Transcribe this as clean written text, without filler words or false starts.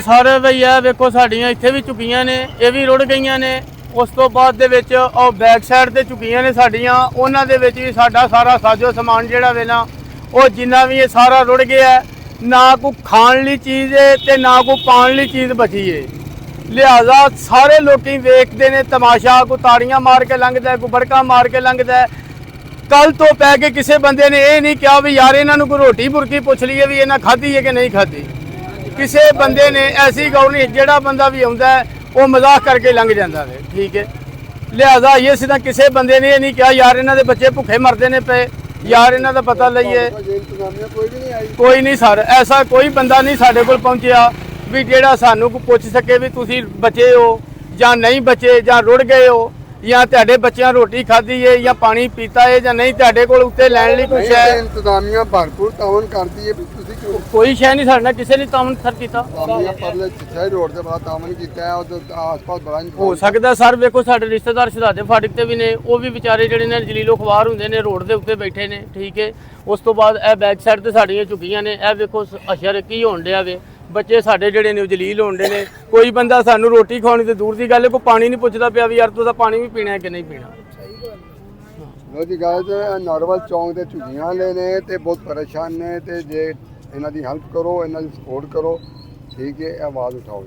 ਸਾਰੇ ਬਈ ਆ ਵੇਖੋ ਸਾਡੀਆਂ ਇੱਥੇ ਵੀ ਝੁਕੀਆਂ ਨੇ, ਇਹ ਵੀ ਰੁੜ ਗਈਆਂ ਨੇ। ਉਸ ਤੋਂ ਬਾਅਦ ਦੇ ਵਿੱਚ ਉਹ ਬੈਕ ਸਾਈਡ ਤੇ ਝੁਕੀਆਂ ਨੇ ਸਾਡੀਆਂ, ਉਹਨਾਂ ਦੇ ਵਿੱਚ ਵੀ ਸਾਡਾ ਸਾਰਾ ਸਾਜੋ ਸਮਾਨ ਜਿਹੜਾ ਵੇ ਨਾ ਉਹ ਜਿੰਨਾ ਵੀ ਇਹ ਸਾਰਾ ਰੁੜ ਗਿਆ। ਨਾ ਕੋਈ ਖਾਣ ਲਈ ਚੀਜ਼ ਹੈ ਤੇ ਨਾ ਕੋਈ ਪਾਣ ਲਈ ਚੀਜ਼ ਬਚੀ ਹੈ। ਲਿਹਾਜ਼ਾ ਸਾਰੇ ਲੋਕੀ ਵੇਖਦੇ ਨੇ ਤਮਾਸ਼ਾ, ਕੋਈ ਤਾੜੀਆਂ ਮਾਰ ਕੇ ਲੰਘਦਾ, ਕੋਈ ਬੜਕਾ ਮਾਰ ਕੇ ਲੰਘਦਾ। ਕੱਲ ਤੋਂ ਪੈ ਕੇ ਕਿਸੇ ਬੰਦੇ ਨੇ ਇਹ ਨਹੀਂ ਕਿਹਾ ਵੀ ਯਾਰ ਇਹਨਾਂ ਨੂੰ ਕੋਈ ਰੋਟੀ ਬੁਰਕੀ ਪੁੱਛ ਲਈਏ ਵੀ ਇਹਨਾਂ ਖਾਧੀ ਹੈ ਕਿ ਨਹੀਂ ਖਾਧੀ। ਕਿਸੇ ਬੰਦੇ ਨੇ ਐਸੀ ਗੱਲ ਨਹੀਂ, ਜਿਹੜਾ ਬੰਦਾ ਵੀ ਆਉਂਦਾ ਉਹ ਮਜ਼ਾਕ ਕਰਕੇ ਲੰਘ ਜਾਂਦਾ ਹੈ, ਠੀਕ ਹੈ। ਲਿਹਾਜ਼ਾ ਇਹ ਸਿੱਧਾ ਕਿਸੇ ਬੰਦੇ ਨੇ ਇਹ ਨਹੀਂ ਕਿਹਾ ਯਾਰ ਇਹਨਾਂ ਦੇ ਬੱਚੇ ਭੁੱਖੇ ਮਰਦੇ ਨੇ ਪਏ, ਯਾਰ ਇਹਨਾਂ ਦਾ ਪਤਾ ਲਈਏ। ਕੋਈ ਨਹੀਂ ਸਰ, ਐਸਾ ਕੋਈ ਬੰਦਾ ਨਹੀਂ ਸਾਡੇ ਕੋਲ ਪਹੁੰਚਿਆ ਵੀ ਜਿਹੜਾ ਸਾਨੂੰ ਕੋਈ ਪੁੱਛ ਸਕੇ ਵੀ ਤੁਸੀਂ ਬਚੇ ਹੋ ਜਾਂ ਨਹੀਂ ਬਚੇ, ਜਾਂ ਰੁੜ ਗਏ ਹੋ, ਜਾਂ ਤੁਹਾਡੇ ਬੱਚਿਆਂ ਰੋਟੀ ਖਾਧੀ ਹੈ ਜਾਂ ਪਾਣੀ ਪੀਤਾ ਹੈ ਜਾਂ ਨਹੀਂ, ਤੁਹਾਡੇ ਕੋਲ ਉੱਤੇ ਲੈਣ ਲਈ ਕੁਛ ਹੈ। ਇੰਤਜ਼ਾਮੀਆਂ ਭਰਪੂਰ ਤਾਵਨ ਕਰਦੀ ਹੈ ਵੀ ਤੁਸੀਂ ਕੋਈ ਸ਼ੈ ਨਹੀਂ ਸਾਡੇ ਨਾਲ ਕਿਸੇ ਨੇ ਤਾਵਨ ਸਰ ਕੀਤਾ। ਪਰਲੇ ਚਿੱਠਾ ਰੋਡ ਦੇ ਬਾਅਦ ਤਾਵਨ ਕੀਤਾ ਹੈ, ਉਹ ਆਸ-ਪਾਸ ਬੜਾ ਹੋ ਸਕਦਾ ਸਰ। ਵੇਖੋ ਸਾਡੇ ਰਿਸ਼ਤੇਦਾਰ ਸ਼ਹਾਦੇ ਫਾਟਕ ਤੇ ਵੀ ਨੇ, ਉਹ ਵੀ ਵਿਚਾਰੇ ਜਿਹੜੇ ਨੇ ਜਲੀਲੋ ਖਵਾਰ ਹੁੰਦੇ ਨੇ, ਰੋਡ ਦੇ ਉੱਤੇ ਬੈਠੇ ਨੇ, ਠੀਕ ਹੈ। ਉਸ ਤੋਂ ਬਾਅਦ ਇਹ ਬੈਕ ਸਾਈਡ ਤੇ ਸਾਡੀਆਂ ਝੁਕੀਆਂ ਨੇ, ਇਹ ਵੇਖੋ ਅਸ਼ਰ ਕੀ ਹੋਣ ਡਿਆ ਵੇ। ਬੱਚੇ ਸਾਡੇ ਜਿਹੜੇ ਨੇ ਜਲੀਲ ਹੋਣ ਡੇ ਨੇ। ਕੋਈ ਬੰਦਾ ਸਾਨੂੰ ਰੋਟੀ ਖਾਣੀ ਤੇ ਦੂਰ ਦੀ ਗੱਲ ਹੈ, ਕੋਈ ਪਾਣੀ ਨਹੀਂ ਪੁੱਛਦਾ ਪਿਆ ਵੀ ਯਾਰ ਤੂੰ ਤਾਂ ਪਾਣੀ ਵੀ ਪੀਣਾ ਹੈ ਕਿ ਨਹੀਂ ਪੀਣਾ। ਉਹਦੀ ਗੱਲ ਤੇ ਨਾਰਵਲ ਚੌਂਕ ਦੇ ਝੁਗੀਆਂ ਵਾਲੇ ਨੇ ਤੇ ਬਹੁਤ ਪਰੇਸ਼ਾਨ ਨੇ, ਤੇ ਜੇ ਇਹਨਾਂ ਦੀ ਹੈਲਪ ਕਰੋ, ਇਹਨਾਂ ਦੀ ਸਪੋਰਟ ਕਰੋ, ਠੀਕ ਹੈ, ਆਵਾਜ਼ ਉਠਾਓ।